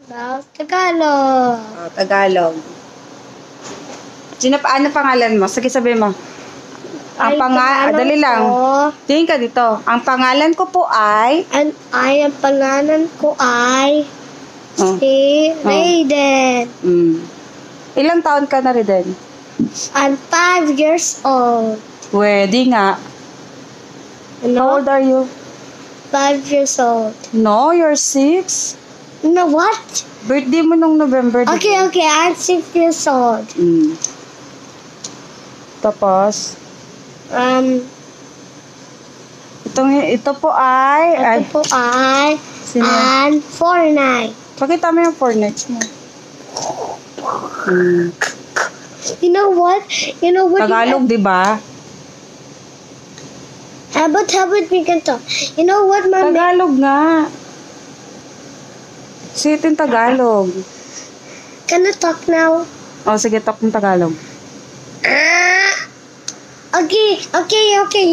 Tagalog. Oh, Tagalog. Ano pangalan mo? Sige, sabihin mo. Ang pangalan, dali lang. Tingin ka dito. Ang pangalan ko po ay... Ang pangalan ko ay... Si Raiden. Ilang taon ka na, Raiden? I'm 5 years old. Pwede nga. How old are you? 5 years old. No, you're 6. No, what? Birthday mo nung November. Okay, I'm 6 years old. Tapos? Ito po ay... Fortnite. Pakita mo yung Fortnite mo. You know what? Tagalog, di ba? How about we can talk? You know what, Mami? Tagalog nga. Say it in Tagalog. Can I talk now? Oh, sige, talk ng Tagalog. Okay.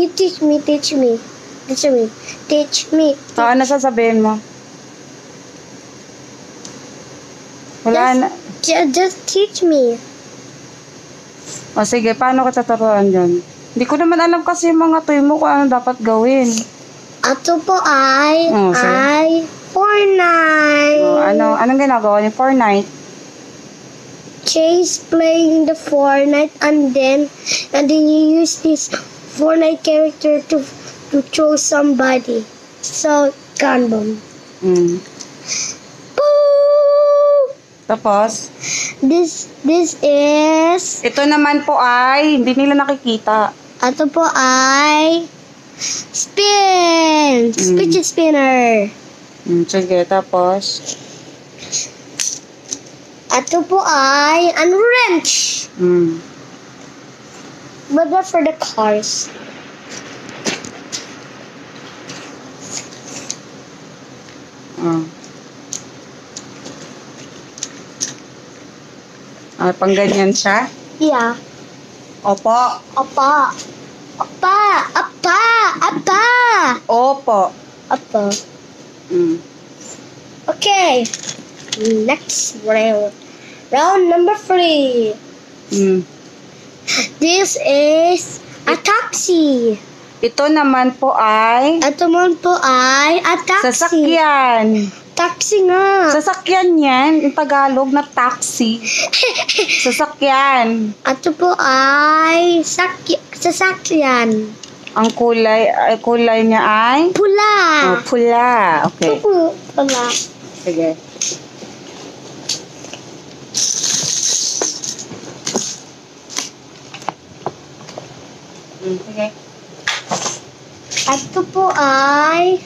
You teach me. So, ano sasabihin mo? Wala na. Just teach me. O sige, paano ka tataruan dyan? Hindi ko naman alam kasi yung mga toy mo kung ano dapat gawin. Ato po ay Fortnite. Anong ginagawa niyo? Fortnite? Chase playing the Fortnite and then you use this Fortnite character to throw somebody. So, gun bomb. Tapos? This is... Ito naman po ay, hindi nila nakikita. Ito po ay... Spin! Fidget spinner. Sige, tapos? Ito po ay... wrench. But not for the cars. Pang ganyan siya? Yeah. Opo. Apa. Opo. Apa. Okay. Next round. Round number 3. This is a taxi. Ito naman po ay... a taxi. Sasakyan. Taxi nga. Sasakyan yan. Yung Tagalog na taxi. Sasakyan. Ito po ay sasakyan. Ang kulay niya ay? Pula. Oh, pula. Okay. Pula. Sige. Sige. Ito po ay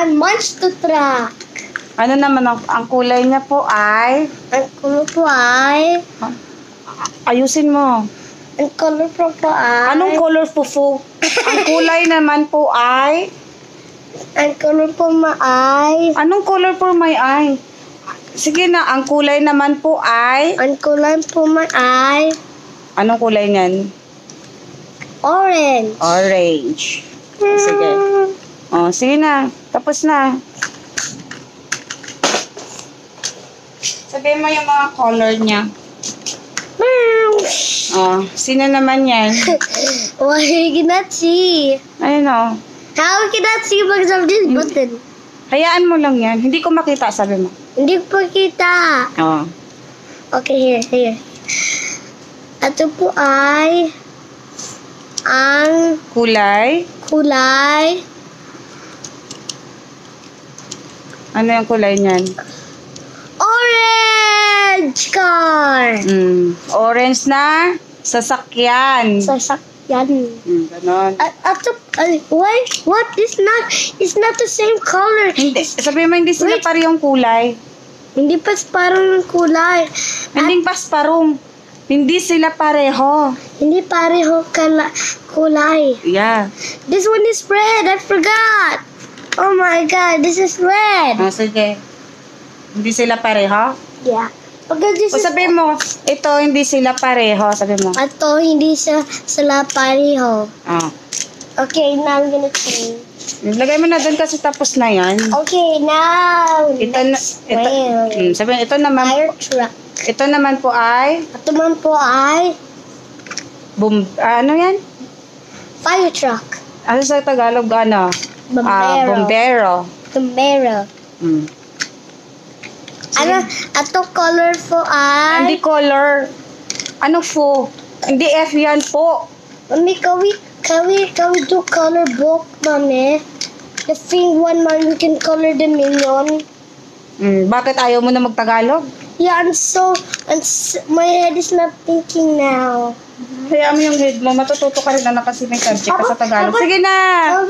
monster truck. Ano naman ang kulay niya po ay? Ang color po ay... Ayusin mo. Ang color po ay... Anong color po? Ang kulay naman po ay? Ang color po ay... Anong color po may ay? Sige na, ang kulay naman po ay? Ang kulay po ay... Anong kulay niyan? Orange. Orange. Sige. Oh, sige na. Tapos na. Sabihin mo yung mga color niya. Oh, sino naman yan? Why you cannot see? Ayun oh. How you cannot see because of this button? Hayaan mo lang yan. Hindi ko makita, sabi mo. Hindi po kita. Oh. Okay, here. Ito po ay ang Kulay? Ano yung kulay niyan? Orange car. Orange na sasakyan. Ganon. Why? What? It's not the same color. Hindi. Sabi mo, hindi sila parehong kulay. Hindi pa parang yung kulay. Hindi pasparong. Hindi sila pareho. Hindi pareho kulay. Yeah. This one is red. I forgot. Oh my God. This is red. Oh, sige. Hindi sila pareho? Yeah. O sabi mo, ito hindi sila pareho. Sabi mo. Ito hindi sila pareho. Oh. Okay, now I'm gonna change. Lagay mo na doon kasi tapos na yan. Okay, now, next round. Sabihin, ito naman, Fire truck. ito naman po ay, Ito man po ay ano yan? fire truck. Ano sa Tagalog, ano? Bombero. Bombero. Bombero. Mm. Ano, ato color po ay... Hindi color. Ano po? Hindi F yan po. Mami, can we do color book, Mami? The thing one, man, we can color the minion. Bakit ayaw mo na magtagalog? Yeah, my head is not thinking now. Kaya mo yung head mo, matututo ka rin na kasi may subject ka sa Tagalog. Sige na! How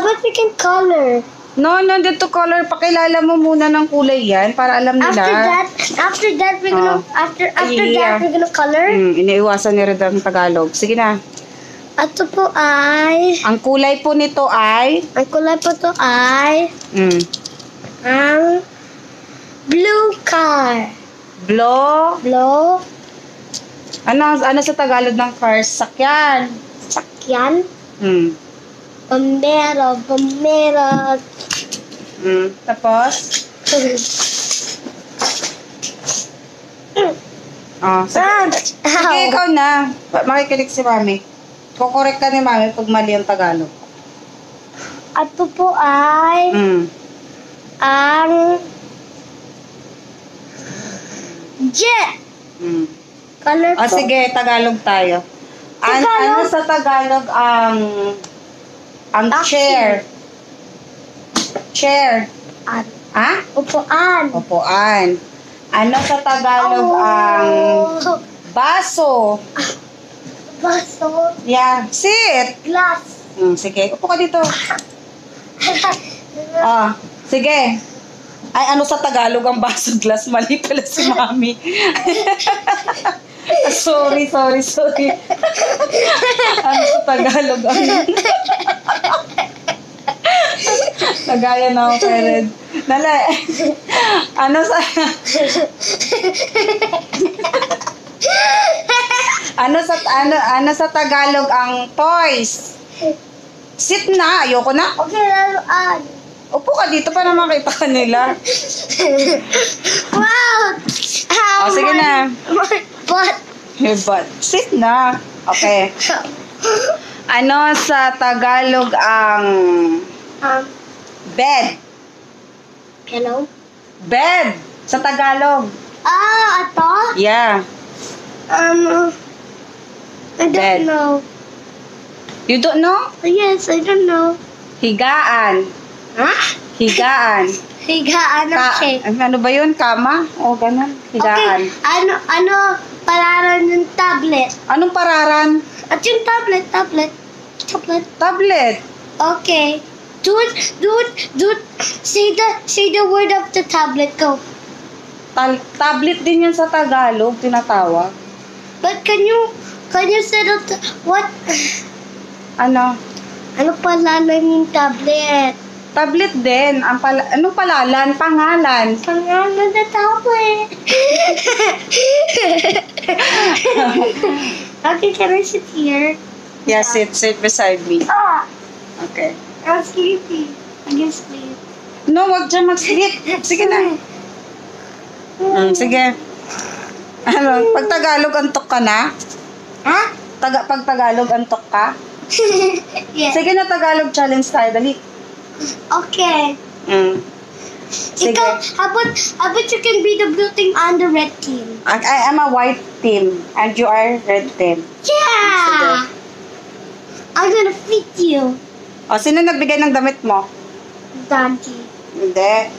about we can color? No, dito color. Pakilala mo muna ng kulay yan para alam nila. After that, we're gonna, we're gonna color. Iniiwasan ni Red ang Tagalog. Sige na. Ito po ay, Ang kulay po nito ay... ang kulay po to ay, ang blue car. Blue. Ano sa Tagalog ng car? Sakyan. Sakyan. Hmm. Bombero. Tapos? Sige, ikaw na. Makikinig si Mami. Kukorek ka ni Mami pag mali ang Tagalog. Ito po ay, ang jet. Color po. Sige, Tagalog tayo. Ano sa Tagalog ang chair? Chair. Ha? Upuan. Upuan. Ano sa Tagalog ang baso? Baso. Yeah. Sit. Glass. Sige, upo ka dito. Sige. Ay, ano sa Tagalog ang baso glass? Mali pala si Mami. Sorry. Ano sa Tagalog ang... Nagaya na ako kay Red. Nala, ano sa Tagalog ang toys? Sit na, ayoko na. Okay, laruan. Upo ka dito para makita ka nila. Wow! Sige na. But, Your butt. Sit na. Okay. Ano sa Tagalog ang bed? hello? Bed! Sa Tagalog. Ito? Yeah. I don't Bed. know. You don't know? Yes, I don't know. Higaan. Higaan. Higaan ng shape. Ano ba yun? Kama? O, ganun. Higaan. Okay, ano pararan ng tablet? Anong pararan? At yung tablet. Tablet. Okay. Dude, say the word of the tablet, go. Tablet din yan sa Tagalog, tinatawag. But can you say what? Ano? Ano pala yung tablet? Tablet din. Anong palalan? Pangalan. Pangalan na tablet. Okay, can I sit here? Yeah, sit beside me. Okay. I'm sleepy. I can sleep. No, wag dyan mag-sleep. Sige na. Sige. Pag Tagalog, antok ka na? Ha? Pag Tagalog, antok ka? Yeah. Sige na, Tagalog challenge tayo. Dali. Okay. Sige. Ikaw, how about you can be the blue team and the red team? I am a white team and you are red team. Yeah! I'm gonna feed you. Sino nagbigay ng damit mo? Daddy. Hindi.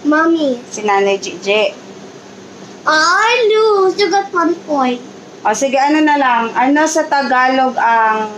Mommy. Si Nanay Gigi. I lose. You got 1 point. Sige, ano na lang. Ano sa Tagalog ang...